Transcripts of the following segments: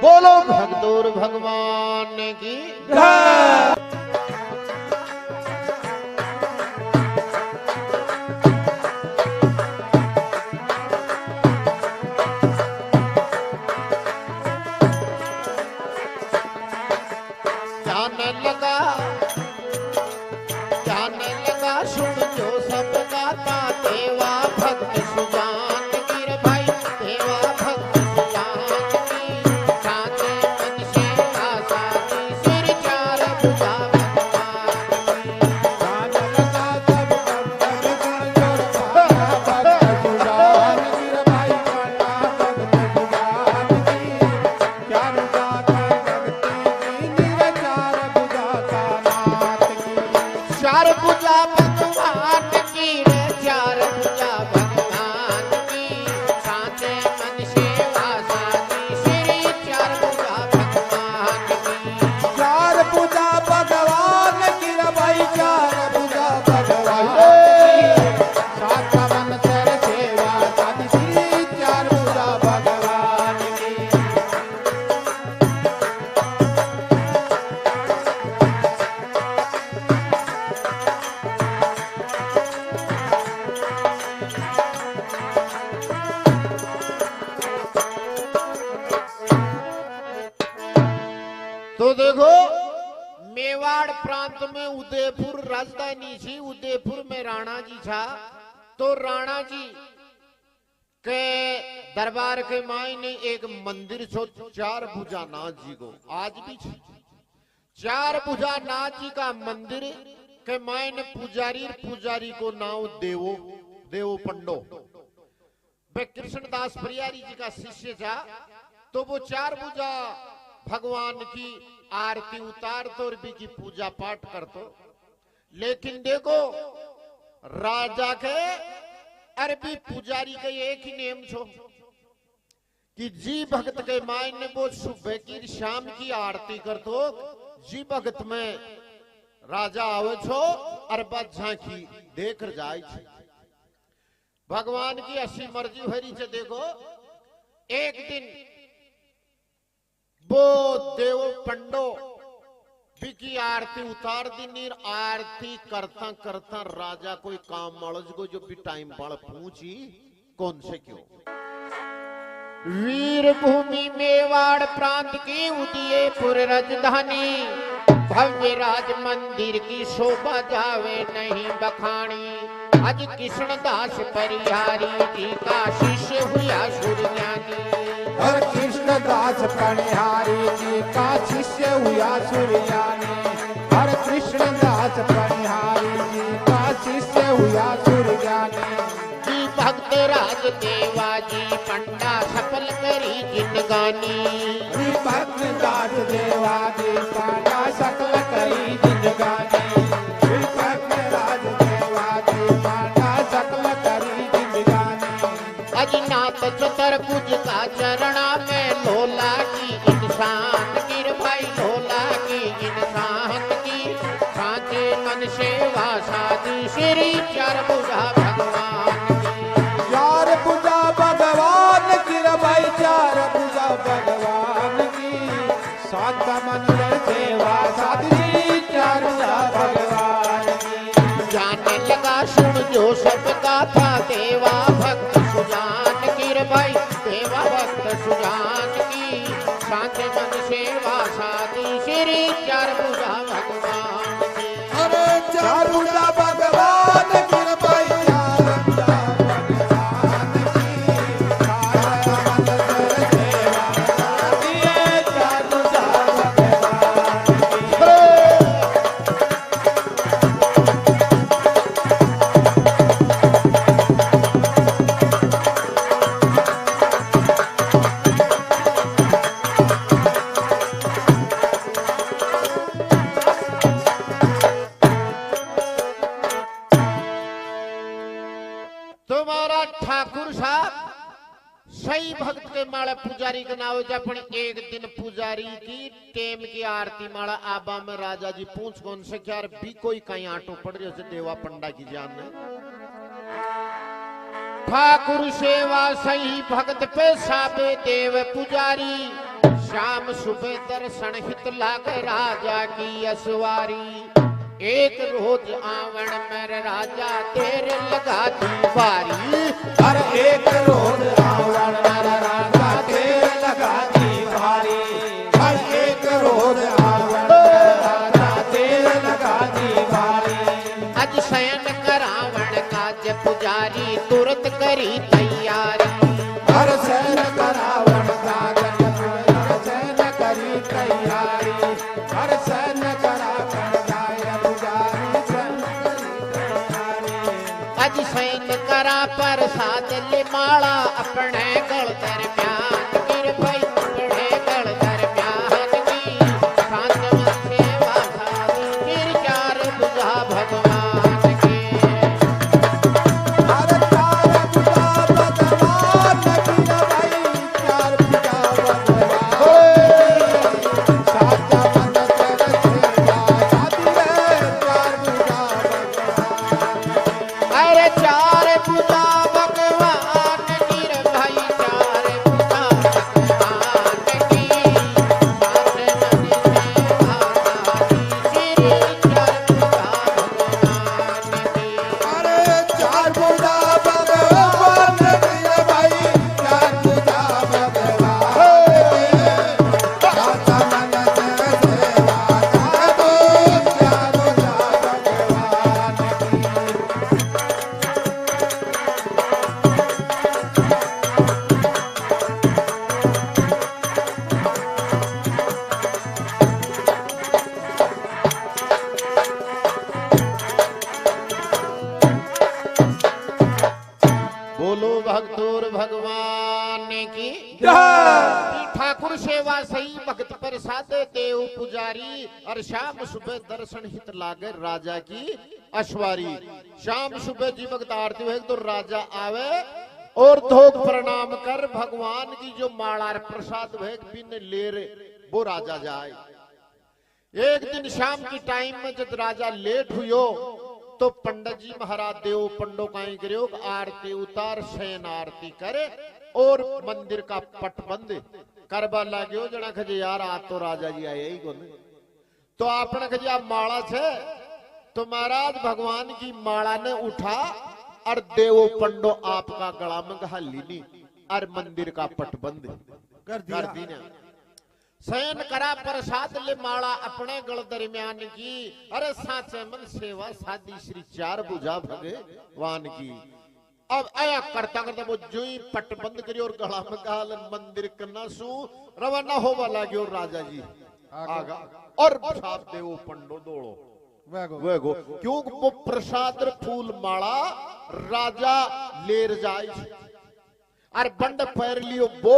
बोलो भगदूर भगवान की जय। जाने लगा सुन जो सब गाता देवा भक्त सुजान गिर भाई देवा भक्त सुजान की साचे मन से आसानी सिर चार भुजा भगवान की जाने लगा सब भक्त सुजान गिर भाई भक्त सुजान की चार गाता चार पूजा भगवान की रे चार पूजा भगवान की साचे मन सेवा साची श्री चार पूजा भगवान की चार पूजा भगवान की रे भाई चार पूजा भगवान की साचा मन तेरे सेवा साची श्री चार पूजा भगवान की। तो देखो मेवाड़ प्रांत में उदयपुर राजधानी थी, उदयपुर में राणा जी था। तो राणा जी के दरबार के मायने एक मंदिर छो चार भुजानाथ जी को आज भी छे। चार भुजानाथ जी का मंदिर के मायने पुजारी को नाम देवो पंडो वे कृष्णदास परियारी जी का शिष्य था। तो वो चार भुजा भगवान की आरती उतारतो और भी की पूजा पाठ करतो। लेकिन देखो राजा के अरबी पुजारी के एक ही नियम छो कि जी भक्त के मायने वो सुबह की शाम की आरती करतो। जी भक्त में राजा आवे छो अरबा झांकी देख जाए छे। भगवान की ऐसी मर्जी भरी से देखो एक दिन वो देव पंडो की आरती उतार दी नीर आरती करता करता राजा कोई काम मालज को जो भी टाइम पड़ पूछी कौन से क्यों वीर भूमि मेवाड़ प्रांत की उदयपुर राजधानी भव्य राज मंदिर की शोभा जावे नहीं बखानी। आज कृष्णदास परिहारी जी का शिष्य हुआ सूर्यज्ञानी और कृष्णदास परिहारी जी का शिष्य हुआ सूर्यज्ञानी और कृष्णदास परिहारी जी का शिष्य हुआ सूर्यज्ञानी। जी भक्त राज देवा जी पंडा सफल करी जिंदगानी जी भक्त दास देवा जी पंडा सफल करी जिंदगानी जी भक्त राज देवा जी पंडा सफल करी जिंदगानी। अजनाथ चतुर्भुज का चरणा में लोला की इंसान गिर भाई लोला की इंसान की साचे मन सेवा साधी श्री चार भुजा भगवान की चार भुजा भगवान की भाई चार भुजा भगवान की साचा मन सेवा साधी चार भुजा भगवान की। जाने लगा सुन जो सब गाथा देवा भक्त सुजान गिर भाई देवा भक्त सुजान की साचे मन सेवा साधी श्री चार भुजा भगवान की। अरे चार भुजा भगवान गिर भाई चार भुजा भगवान की साचा मन सेवा साधी चार भुजा भगवान की। तुम्हारा ठाकुर साहब सही भक्त के माला पुजारी के नाव जपन एक दिन पुजारी की टेम की आरती माला आबा में राजा जी पूछ कौन से क्या भी कोई कहीं आटो पड़ रही है देवा पंडा की जान ने ठाकुर सेवा सही भक्त पे साबे देव पुजारी शाम सुबह दर्शन हित लागे राजा की असवारी। एक रोज आवन मेरे राजा तेरे लगा दी बारी। हर एक रोज आवन मेरे राजा तेरे लगा दी बारी। हर एक रोज आवन मेरे राजा तेरे लगा दी बारी। अज शयन करावण काज पुजारी तुरंत करी तैयारी। हर शयन करावण काज पुजारी शयन करी तैयारी। हर शयन करावण अज सैन करा प्रसाद ले माला अपने गल दरम्यान। गिर भाई अपने गल दरम्यान की सांझ मन सेवा साधी। फिर चार बुझा भगवान के। हर चार बुझा भगवान की न भाई चार बुझा भगवान। साचा मन तेरे सेवा साधी रे चार बुझा भगवान। अरे चार बुझा भगवान की रे भाई चार बुझा भगवान की सांझ मन सेवा साधी। फिर चार बुझा भगवान की। अरे चार बुझा भगवान की न भाई चार बुझा भगवान। साचा मन तेरे सेवा साधी चार बुझा भगवान की। बोलो भक्तोर भगवान की जय। ठाकुर सेवा सही भक्त प्रसाद देव पुजारी। और शाम सुबह दर्शन हित लागे राजा की अश्वारी। शाम सुबह जी भक्त आरती हुए तो राजा आवे और धोक प्रणाम कर भगवान की जो माला प्रसाद हुए बिन ले रे वो राजा जाए। एक दिन शाम की टाइम में जब राजा लेट हुयो तो पंडित जी महाराज देव पंडो काई करो आरती उतार शयन आरती करे और मंदिर का पट बंद करवा लाग्यो। जना खजे यार आज तो राजा जी आए ही कोने तो आपने खजे आप माला छे तो महाराज भगवान की माला ने उठा और देव पंडो आपका गला में घाली ली और मंदिर का पट बंद कर दिया। शयन करा प्रसाद ले माला अपने गल दरम्यान की। अरे साचे मन सेवा साधी श्री चार बुझा भगवान की। अब आया करता करता वो जो ही पट बंद करी और गला में गाल मंदिर करना सु रवाना होवा लागे और राजा जी आगा और साथ देव पंडो दौड़ो वेगो क्योंकि वो प्रसाद फूल माला राजा लेर जाए और बंड पैर लियो वो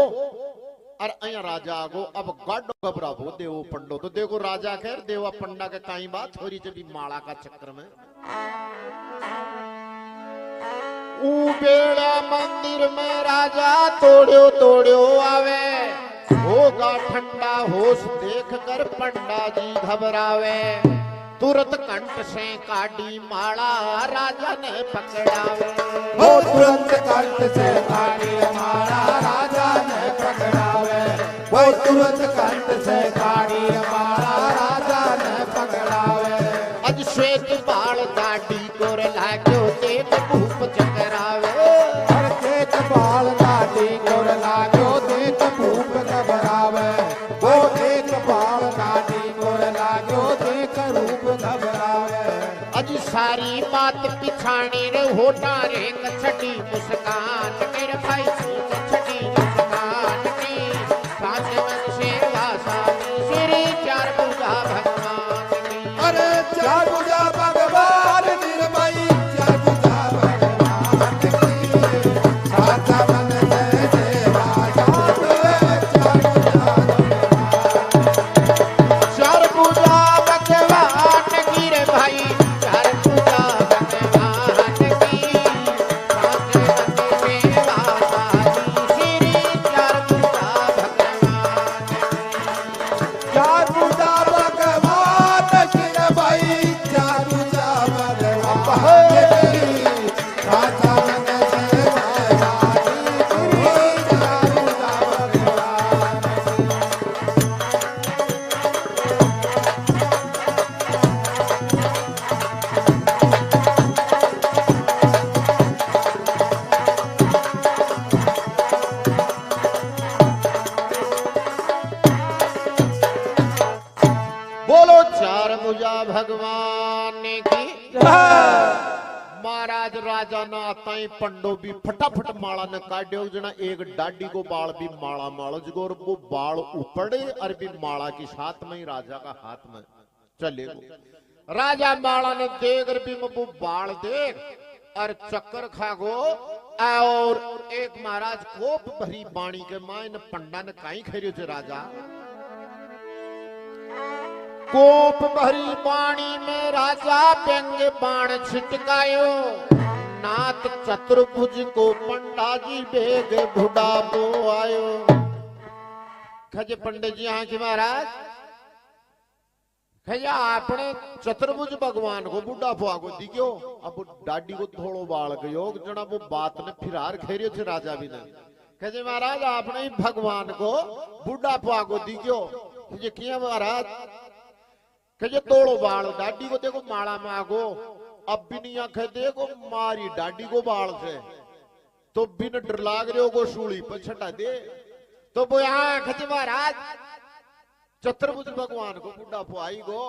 और अया राजा आगो अब गाडो घबराबो देवो पंडो तो देखो राजा खैर देवा पंडा के काई बात छोरी जब माला का चक्कर में बेड़ा मंदिर में राजा तोड़ो तोड़ो आवे। होगा ठंडा होश देख कर पंडा जी घबरावे। तुरंत कंठ से काटी माला राजा ने पकड़ावे। वो तुरंत कंठ से काटी माला राजा ने पकड़ावे। वो तुरंत कंठ से काटी माला राजा ने पकड़ावे। अज श्वेत बाल दाढ़ी गोर लाग्यो देख भूप चकरावे। हर एक बाल दाढ़ी गोर लाग्यो देख भूप घबरावे। वो एक बाल दाढ़ी गोर लाग्यो देख रूप घबरावे। अज सारी बात पिछाणी रे होटा रे कछटी मुस्कान मेरे भाई कछटी मुस्कान की सांझ मन सेवा साधी श्री चार बुझा भगवान की। अरे चार बुझा भगवान निर्मयी चार बुझा भगवान की। साचा मन से सेवा साधु चार बुझा भगवान। चार बुझा भगवान की रे भाई चार बुझा भगवान की सांझ मन सेवा साधी बुझा भगवान की। महाराज राजा ना आता ही पंडो भी फटाफट माला ने काट्यो जना एक डाडी को बाल भी माला मालो जगो और वो बाल उपड़े और भी माला की साथ में ही राजा का हाथ में चले राजा माला ने देख और भी वो बाल देख और चक्कर खागो और एक महाराज कोप भरी बाणी के मायने पंडा ने काई खेरियो थे राजा कोप भरी बाणी में राजा व्यंग बाण छिटकायो नाथ चतुर्भुज को पंडा जी बेग बुढ़ापो आयो। खजे पंडित जी हाँ की महाराज खजा आपने चतुर्भुज भगवान को बुढ़ापो आगो दिखो अब डाडी को थोड़ो बाल गयो जना वो बात ने फिरार खेरियो थे राजा भी ने खजे महाराज आपने ही भगवान को बुढ़ापो आगो दिखो खजे किया महाराज कहे तोड़ो बाल डाडी को देखो माला में आगो अब भी नहीं आखे देखो मारी डाडी को बाल से तो बिन डर लाग रहे हो गो सूली पर छटा दे तो वो यहाँ खजे महाराज चतुर्भुज भगवान को बुढ़ापो आई गो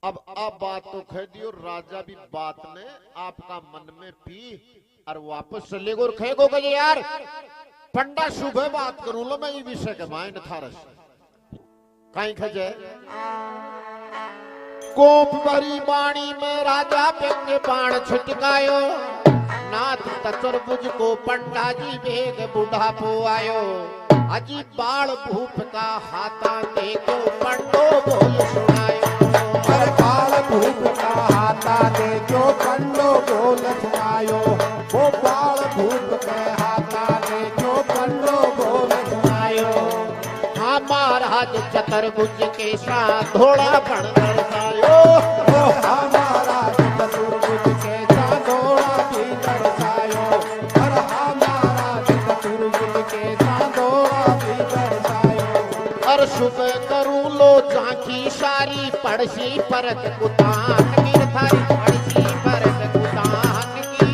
अब बात तो कह दियो राजा भी बात ने आपका मन में पी और वापस चले गो और कहे गो कहे यार पंडा सुबह बात करूं लो मैं ये विषय के मायने थारस कहीं खजे कोप भरी बाणी में राजा व्यंग बाण छिटकायो नाथ चतुर्भुज को पंडा जी बेग बुढ़ापो आयो अजी बाल भूप का हाथा देखो पंडो बोल सुनायो हर बाल भूप का हाथा देखो पंडो बोल सुनायो वो बाल भूप के हाथा देखो पंडो बोल सुनायो। हाँ महाराज चतुर्भुज के साथ थोड़ा बण दर्शायो हमारा चतुर्भुज के साथ थोड़ा भी दर्शायो हर हमारा चतुर्भुज के साथ थोड़ा भी दर्शायो। और सुबह करूं लो झांकी सारी पड़सी परत कुतान गिर थारी पड़सी परत कुतान की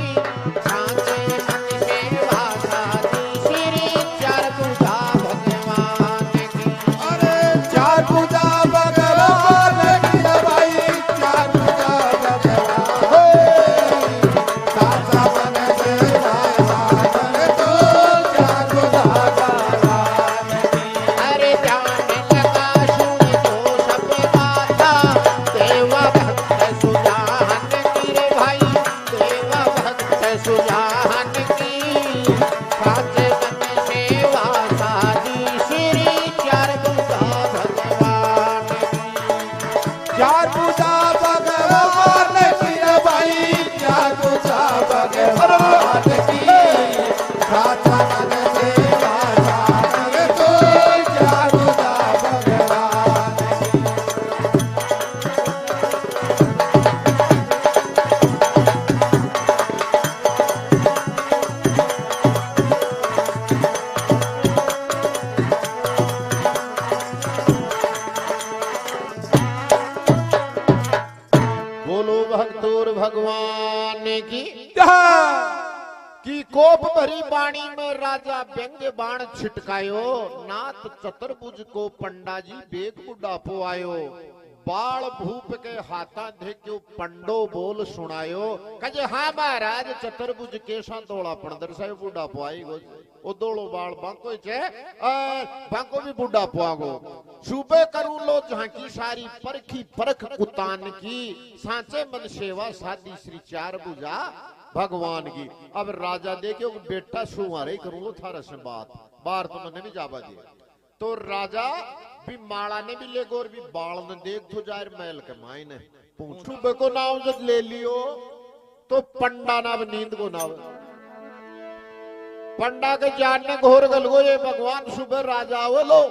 सांचे मन में भाषा दी श्री चार बुधा भगवान की। अरे चार पूजा भगवान की भाई चार पूजा भगवान सासा बन से सासा तो चार पूजा भगवान की। अरे ध्यान लगा सुन जो सब बाता देवा भक्त सुजान की रे भाई देवा भक्त सुजान की साचे मन सेवा साधी श्री चार बुधा भगवान की। चार पूजा भगवान की भाई चार पूजा भगवान की सासा बन से सासा तो चार पूजा भगवान की। बोलो भक्तोर भगवान की कोप भरी बाणी में राजा व्यंग बाण छिटकायो नाथ चतुर्भुज को पंडा जी बेग बुढ़ापो आयो बाल भूप के हाथा देखो पंडो बोल सुनायो कहे हाँ महाराज चतुर्भुज के दौड़ा पण दर्शायो बुढ़ापो आई गो ओ दौड़ो बाल बांको छे बांको भी बुढ़ापो आगो सुबह करूं लो झांकी सारी परखी परख कुतान की सांचे मन सेवा साधी श्री चार बुझा भगवान की। अब राजा देखे बेटा सुमारे करूं लो थारा से बात बाहर तो मैंने भी जाबा दिया तो राजा भी माला ने भी ले गो और भी बाल ने देख तो जाए महल के मायने पूछ सुबह को नाव जब ले लियो तो पंडा नाव नींद को नाव पंडा के जान ने घोर गल गो ये भगवान सुबह राजा हो लो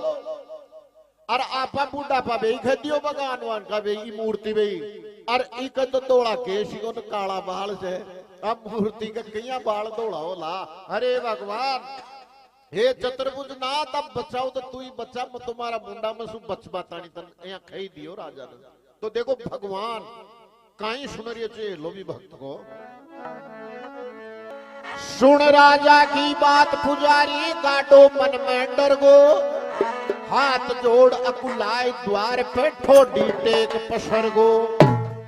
और आपा बुढ़ापा भी खदियो भगवान वान का भी मूर्ति भी और एक तो तोड़ा केश को काला बाल से अब मूर्ति का कईया बाल दौड़ा होला। अरे भगवान हे चतुर्भुज नाथ अब बचाओ तो तू ही बचा मैं तुम्हारा मुंडा में सु बचबा तानी तन यहाँ खई दियो राजा ने तो देखो भगवान काई सुन रही चे लोभी भक्त को सुन राजा की बात पुजारी काटो मन में डर गो हाथ जोड़ अकुलाए द्वार पे ठोडी टेक पसर गो।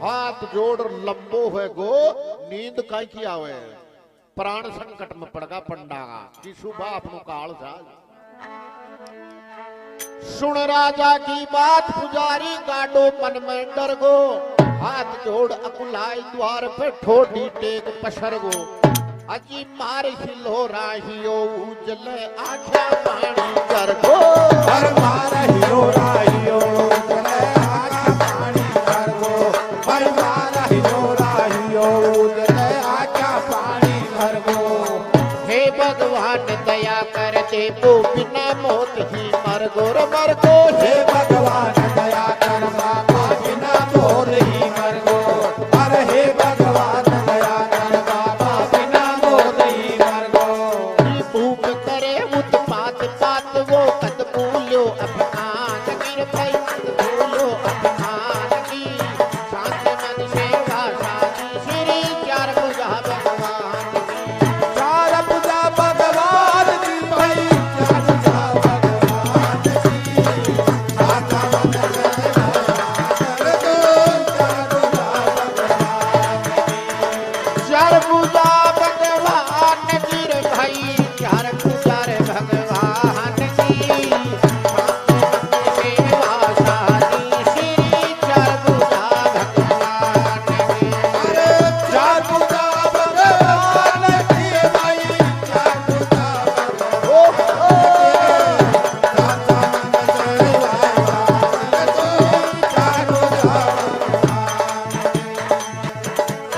हाथ जोड़ लंबो है गो नींद काई की आवे प्राण संकट में पड़गा पंडा की सुबह अपनो काल जा। सुन राजा की बात पुजारी गाडो मन में डर गो। हाथ जोड़ अकुलाए द्वार पे ठोडी टेक पसर गो। अजी मार हिलो राहियो उजले आख्या पानी कर गो। हर मार हिलो राहियो उजले आख्या पानी कर गो। हर मार हिलो राहियो उजले आख्या पानी कर गो। हे भगवान दया कर दे वो बिना मौत ही मर गो रे मर गो। हे भगवान दया कर बाबा बिना मौत ही मर गो। अरे हे भगवान दया कर बाबा बिना मौत ही मर गो। भूख करे उत्पात पात वो कद भूलो अपमान गिर भाई कद भूलो अपमान की। शांति मन सेवा शादी श्री चार पूजा भगवान की। चार पूजा भगवान की भाई चार पूजा भगवान की। साता मन सेवा कर दो चार पूजा भगवान की। चार पूजा भगवान की रे भाई चार पूजा रे भगवान की। सेवा शादी श्री चार पूजा भगवान की। अरे चार पूजा भगवान की भाई चार पूजा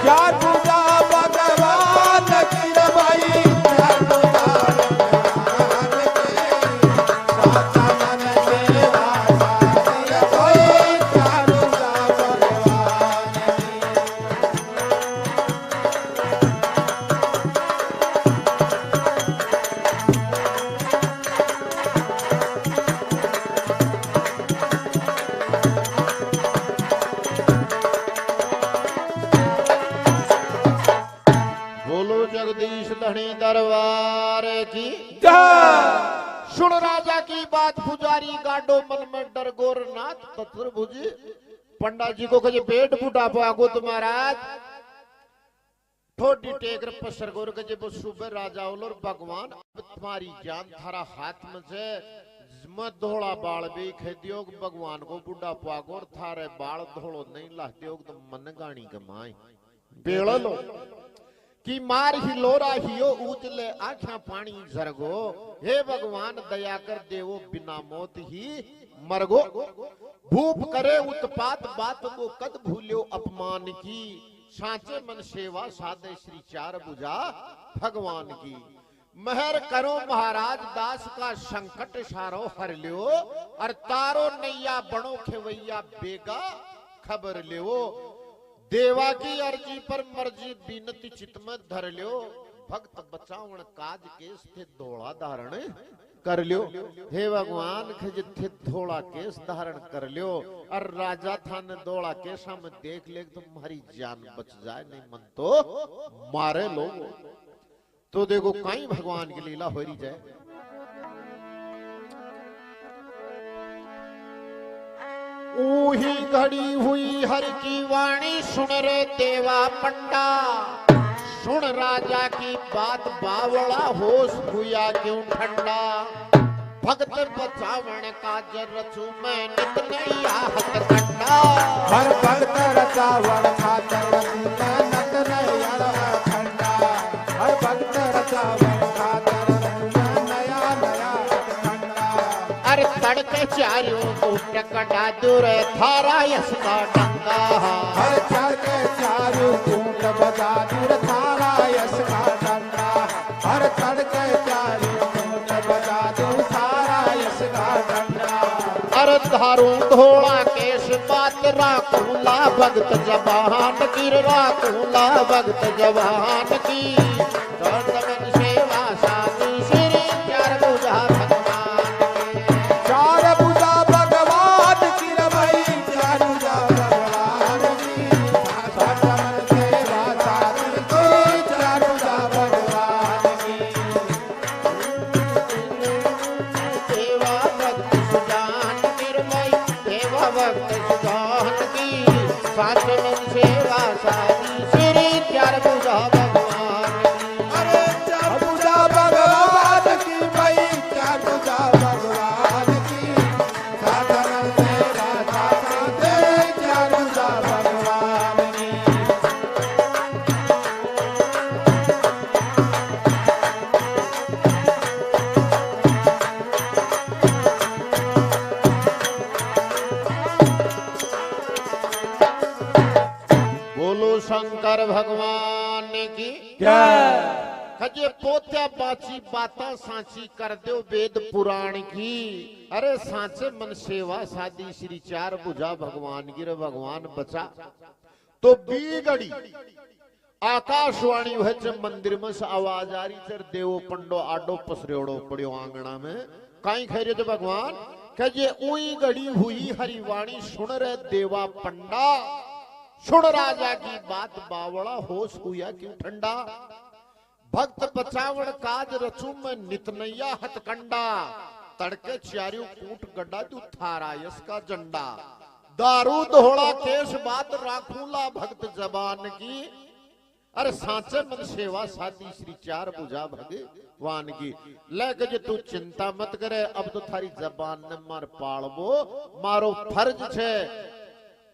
चार पूजा भगवान की रे भाई चार पूजा भगवान की। साता मन सेवा शादी रे भाई चार पूजा भगवान की। बोलो जगदीश धनी दरबार की। जय। सुन राजा की बात पुजारी गाडो मन में डर गोरनाथ तत्भुज। पंडा जी को कहे पेट फूटा पागो तुम्हारा ठोडी टेकर पसर गोर कहे वो सुबह राजा और भगवान अब तुम्हारी जान थारा हाथ में से मैं धोला बाल भी खेदियो भगवान को बुढ़ा पागोर थारे बाल धोलो नहीं लाते तो मन गाणी कमाए बेड़ा लो कि मार ही लोरा हियो उजले आख्या पानी झरगो। हे भगवान दया कर देवो बिना मौत ही मरगो। भूप करे उत्पात बात को कद भूल्यो अपमान की। सांचे मन सेवा साधे श्री चार बुझा भगवान की। महर करो महाराज दास का संकट सारो हर लियो। और तारो नैया बड़ो खेवैया बेगा खबर लियो। देवा की अर्जी पर मर्जी बीनती चित में धर लियो। भक्त बचावन काज केस थे धोला धारण कर लियो। हे भगवान थे धोला केस धारण कर लियो। और राजा था ने धोला केसा में देख ले तो तुम्हारी जान बच जाए नहीं मन तो मारे लो। तो देखो कहीं भगवान की लीला हो रही जाए। ऊही घड़ी हुई हर की वाणी सुन रे देवा पंडा। सुन राजा की बात बावड़ा होश हुआ क्यों ठंडा। भक्त बचावन का जर रचू मैं नित नहीं आहत कंडा। हर भक्त रचावन खातर नत नया ठंडा। हर भक्त रचावन खातर नया नया ठंडा। अरे तड़के चारियों को टकड़ा दूर थारा यसका डंगा। हर चार के चारू कूट बजा दूर थारा यश का डंडा। हर चढ़ के चारू कूट बजा दूर थारा यश का डंडा। अरे धारू धोला केश बात राखूला भक्त जबान गिर राखूला भक्त जबान की। दर्दमन सेवा शादी श्री चार बुझा भगवान की। चार पूजा भगवान की रे भाई चार पूजा भगवान की। साता मन सेवा शादी की चार पूजा भगवान की। सेवा भक्त सुजा शंकर भगवान की जय हजे पोत्या बाची बाता सांची कर दो वेद पुराण की। अरे सांचे मन सेवा सादी श्री चार बुझा भगवान की रे भगवान बचा। तो बीगड़ी आकाशवाणी वच मंदिर में से आवाज आ रही चर देवो पंडो आडो पसरेड़ो पड़ियो आंगना में काई खैरे तो भगवान कह ये उई गड़ी हुई हरिवाणी सुन रहे देवा पंडा। सुन राजा की बात बावड़ा होश हुआ क्यों ठंडा। भक्त बचावण काज रचू में नितनैया हथकंडा। तड़के चारियों कूट गड्ढा तू थारा इसका झंडा। दारू दोहड़ा केश बात राखूला भक्त जबान की। अरे सांचे मन सेवा सादी श्री चार बुझा भगवान की। लेके जे तू चिंता मत करे अब तो थारी जबान ने मार पालबो मारो फर्ज छे।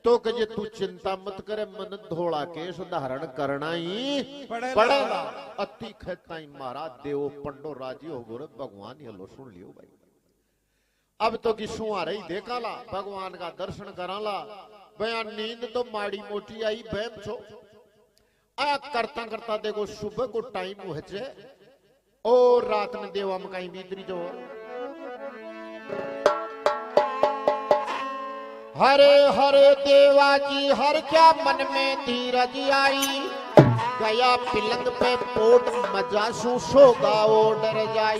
तो कहे तू चिंता मत करे मन धोला केश धारण करना ही पड़ेगा। अति खेताई मारा देवो पंडो राजी हो गोरे भगवान ये लो सुन लियो भाई। अब तो कि सुआ रही देखाला भगवान का दर्शन कराला। बयान नींद तो माड़ी मोटी आई बैम छो आ करता करता देखो सुबह को टाइम हुए और रात में देवा में कहीं भीतरी जो हरे हरे देवा जी हर क्या मन में धीरज आई। गया पिलंग पे पोट मजा सोगा ओ डर जाई।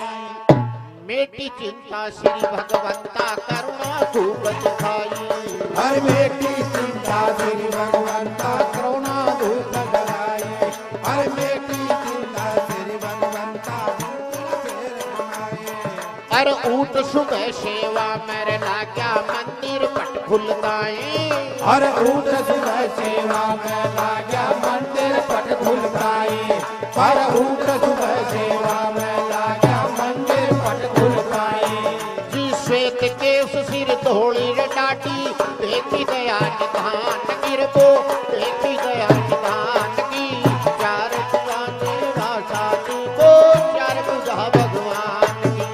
मेटी चिंता श्री भगवंता करुणा धूप दिखाई। हर बेटी चिंता श्री भगवंता करुणा धूप दिखाई। हर बेटी चिंता श्री भगवंता हर ऊट सुबह सेवा मेरे लाग्या मंदिर पट खुलताए। हर ऊट सुबह सेवा में लाग्या मंदिर पट खुलताए। हर ऊट सुबह सेवा में लाग्या मंदिर पट खुलताए। जी श्वेत केश सिर धोली डाटी देखी गया निधान गिरबो देखी गया निधान की। चार बुझाने राशादी को चार बुझा भगवान की।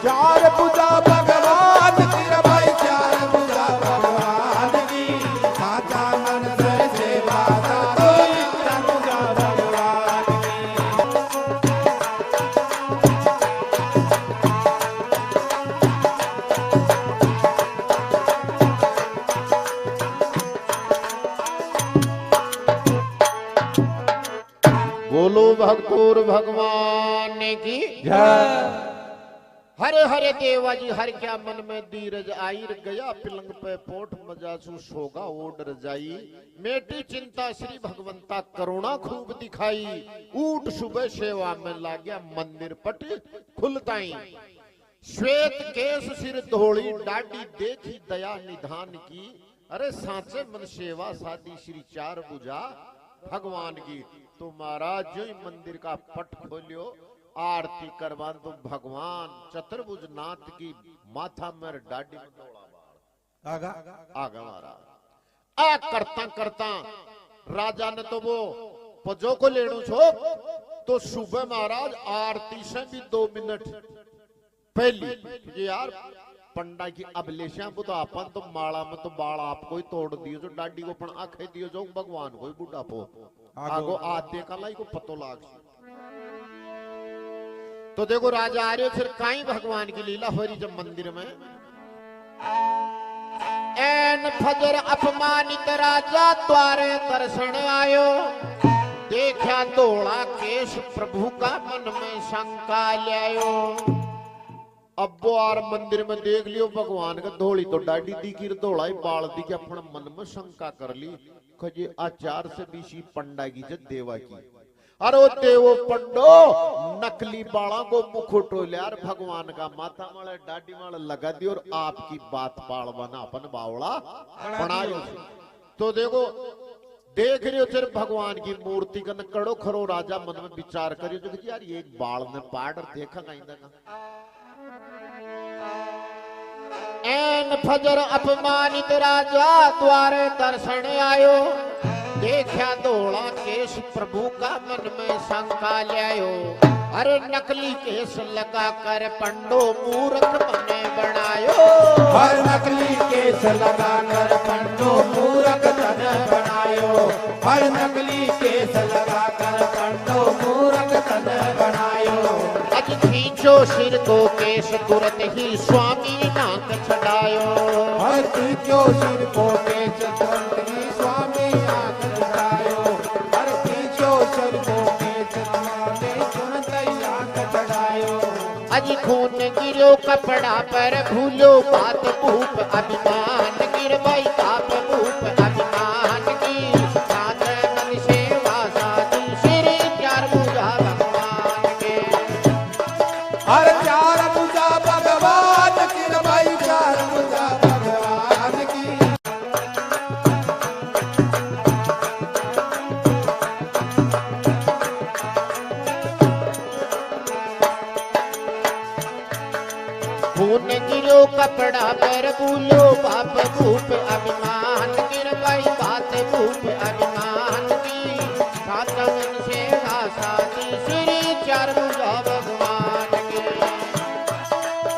चार पूजा भगवान की भाई चार पूजा भगवान की। साचा मन से सेवा तो चार पूजा भगवान बोलो भक्तोर भगवान की जय। हरे हरे देवा जी हर क्या मन में धीरज आई। गया पिलंग पे पोट मजासू सोगा ओ डर जाई। मेटी चिंता श्री भगवंता करुणा खूब दिखाई। ऊट सुबह सेवा में लाग्या मंदिर पट खुलताई। श्वेत केश सिर धोली डाडी देखी दया निधान की। अरे सांचे मन सेवा सादी श्री चार बुझा भगवान की। तो महाराज जो ही मंदिर का पट खोलियो आरती करवा तो भगवान चतुर्भुज नाथ की माथा में डाडी में डोला बाल आगा मारा। आ करता करता राजा ने तो वो पजो को लेनो छो। तो सुबह महाराज आरती से भी 2 मिनट पहली ये यार पंडा की अभिलेषा तो अपन तो माला में तो बाल आपको ही तोड़ दियो जो डाडी को पण आखे दियो जो भगवान को ही बुढ़ा पो आगो आते कलाई को पतो लाग। तो देखो राजा आ रहे फिर काई भगवान की लीला हो रही जब मंदिर में। एन फजर अपमानित राजा द्वारे दर्शन आयो। देखा दौड़ा केश प्रभु का मन में शंका लायो। अब वो आर मंदिर में देख लियो भगवान का धोली तो डाडी दी की दौड़ा बाल दी के अपने मन में शंका कर ली। खजे आचार से बीसी पंडा की जब देवा की। अरे वो देवो पंडो नकली बाड़ा को मुखोटो यार भगवान का माथा माले डाडी माले लगा दी और आपकी बात पाल बना अपन बावड़ा बना रही। तो देखो देख रहे हो फिर भगवान की मूर्ति का कड़ो खरो राजा मन में विचार करियो जो यार ये एक बाल ने पाड़ देखा कहीं ना। एन फजर अपमानित राजा द्वारे दर्शन आयो। देखा दौड़ा केश प्रभु का मन में शंका लायो। अरे नकली केस लगा कर पंडो मूर्ख मने बनायो। हर नकली केस लगा कर पंडो मूर्ख तन बनायो। हर नकली केस को केश तुरत ही स्वामी नाक छड़ायो। हर तीजो सिर को केश तुरंत ही स्वामी नाक छड़ायो। हर तीजो सिर को केश तुरंत ही नाक छड़ायो। अज खून गिरो कपड़ा पर भूलो बात भूप अभिमान गिर भाई ताप भूप अभिमान की साथ मन सेवा साधी सिर चार भुजा भगवान के। हर चार भुजा भगवान की रे भाई चार भुजा भगवान की। खून गिरो कपड़ा पर भूलो बाप भूप अभिमान गिर भाई बात भूप अभिमान की साथ मन सेवा साधी सिर चार भुजा भगवान के।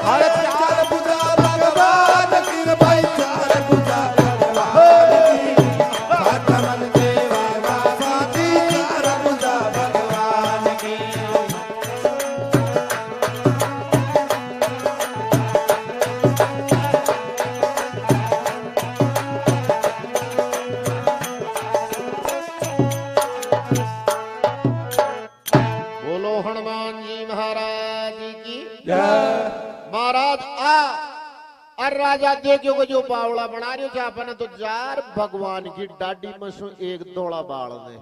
हर चार भुजा भगवान की रे भाई चार भुजा भगवान की। साथ मन सेवा साधी चार भुजा भगवान की। बोलो हनुमान जी महाराज की। जय। महाराज और राजा देखियो को जो बावड़ा बना रहे थे अपन तो जार भगवान की डाडी मसो एक दौड़ा बाल ने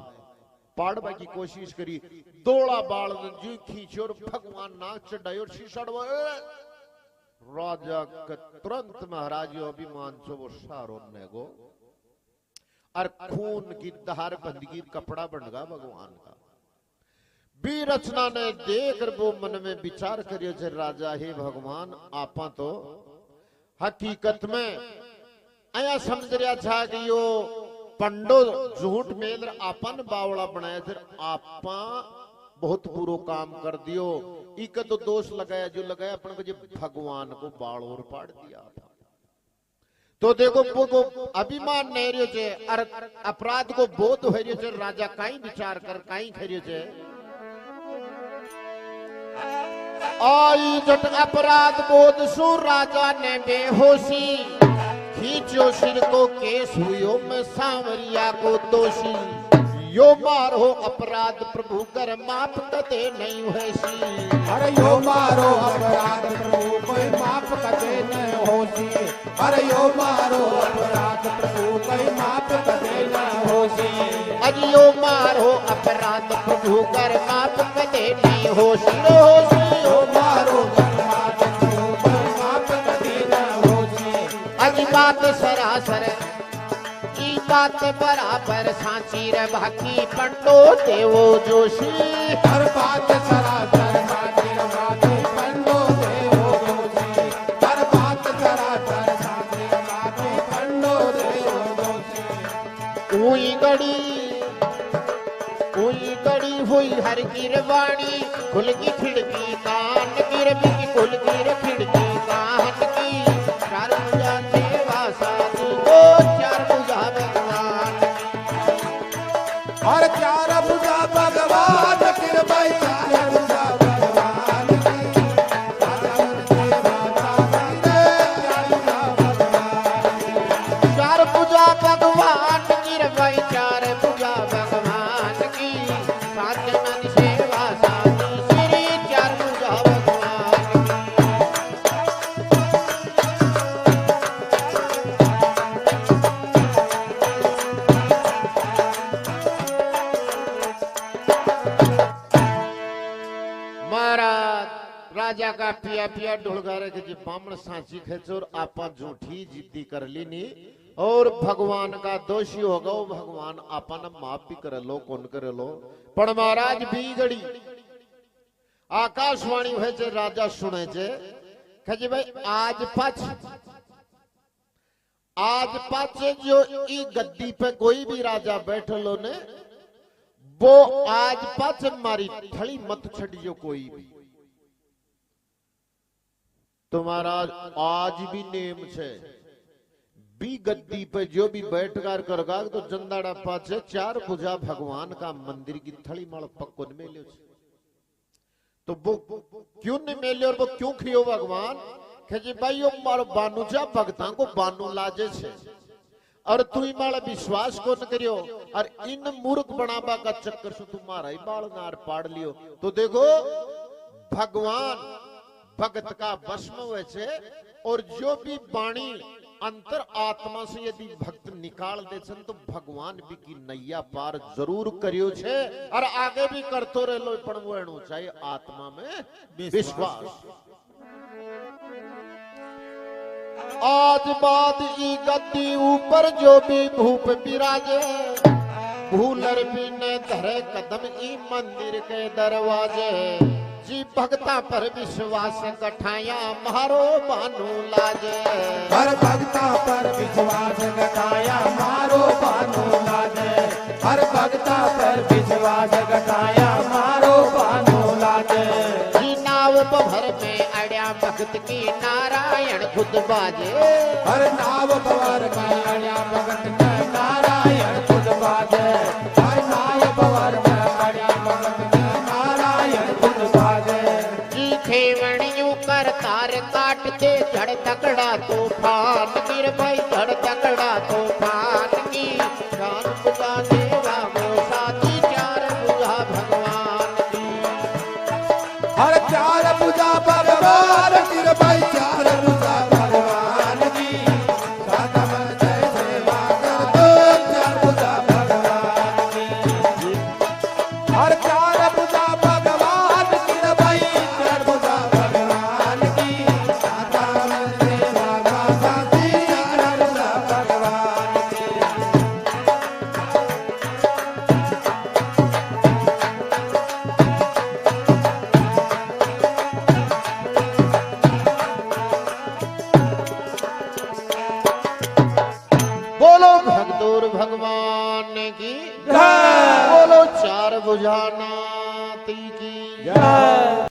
पाड़वा की कोशिश करी। दौड़ा बाल ने जी खींचो और भगवान नाक चढ़ाई और शीशड़वा राजा का तुरंत महाराज यो अभिमान से वो सारो ने गो और खून की धार बंदगी कपड़ा बन गया भगवान का। बी रचना ने देख वो मन में विचार करियो जे राजा हे भगवान आपा तो हकीकत में आया समझ रहा था कि यो पंडो झूठ मेल आपन बावड़ा बनाया थे आपा बहुत बुरो काम कर दियो। इक तो दोष लगाया जो लगाया अपन को जो भगवान को बाल और पाड़ दिया था। तो देखो वो अभिमान नहीं रहियो छे और अपराध को बोध हो रहियो छे। राजा काई विचार कर काई करियो छे आई जट अपराध बोध सु राजा ने बेहोशी खींचो सिर को केस हुयो मैं सांवरिया को दोषी। यो मारो अपराध प्रभु कर माफ कदे नहीं होसी। अरे यो मारो अपराध प्रभु कोई माफ कदे न होसी। अरे यो मारो अपराध प्रभु कोई माफ कदे न होसी। अजियो मारो अपराध प्रभु कर माफ कदे नहीं होसी। होसी यो मारो अपराध प्रभु कोई माफ कदे न होसी। अज बात सरासर की बात बराबर सांची रे बाकी पंडो देवो जोशी। हर बात सरासर साची रे बाकी पंडो देवो जोशी। हर बात सरासर साची रे बाकी पंडो देवो जोशी। ऊई गड़ी हुई हर की वाणी खुल की खिड़की कान की रबी खुल की रे खिड़की कान की चार भुजा सेवा साधु को चार भुजा भगवान की। और चार भुजा भगवान की रे भाई चार भुजा भगवान की। चार भुजा भगवान की। चार भुजा भगवान की रे भाई चार भुजा भगवान की साथ मन सेवा साधु श्री चार भुजा भगवान की। महाराज राजा का पिया पिया ढोलगा रे जी बामण सांची खेचोर आपा झूठी जिद्दी कर ली नी और भगवान का दोषी होगा वो भगवान आपा न माफ भी कर लो कौन करे लो। पण महाराज भी गड़ी आकाशवाणी हुए छे राजा सुने छे कहे भाई आज पाछ जो ई गद्दी पे कोई भी राजा बैठलो ने वो आज पाछ मारी थली मत छड़ियो कोई भी। तुम्हारा आज भी नेम छे बी गद्दी पे जो भी बैठकर करगा तो जंदाड़ा पाछे चार भुजा भगवान का मंदिर की थली माल पक्कोन में लियो छे। तो वो क्यों नहीं मेले और वो क्यों खियो भगवान कहे जी भाई यो मारो बानू जा भगता को बानू लाजे छे और तू माला विश्वास को न करियो और इन मूर्ख बनाबा का चक्कर से तुम्हारा ही बाल नार पाड़ लियो। तो देखो भगवान भगत का भस्म हुए छे और जो भी वाणी अंतर आत्मा से यदि भक्त निकाल दे छन तो भगवान भी की नैया पार जरूर करियो छे और आगे भी करतो रहलो पण वो एनु चाहिए आत्मा में विश्वास। आज बाद ई गद्दी ऊपर जो भी भूप विराजे भूलर भी न धरे कदम ई मंदिर के दरवाजे जी भक्ता पर विश्वास गठाया मारो बानू लाजे हर भक्ता पर विश्वास गठाया मारो बानू लाजे हर भक्ता पर विश्वास गठाया मारो बानू लाजे जी नाव भर में अड़िया भक्त की नारायण खुद बाजे हर नाव भवर में अड़िया भगत के नारायण खुद बाजे हर नाव भवर में अड़िया भगत के नारायण खुद बाजे जी खेवणियों कर तार काटते झड़ तकड़ा तूफान गिर भाई झड़ तकड़ा तूफान की जान बुझा देवा वो साथी चार बुझा भगवान की हर चार पूजा भगवान गिर भाई चार पूजा भगवान की सादा मन जय सेवा कर दो चार पूजा भगवान की हर चार पूजा भगवान गिर भाई चार पूजा भगवान की सादा मन सेवा का साथी चार पूजा भगवान की बोलो भगदूर भगवान की जय। बोलो चार बुझाना ती की जय।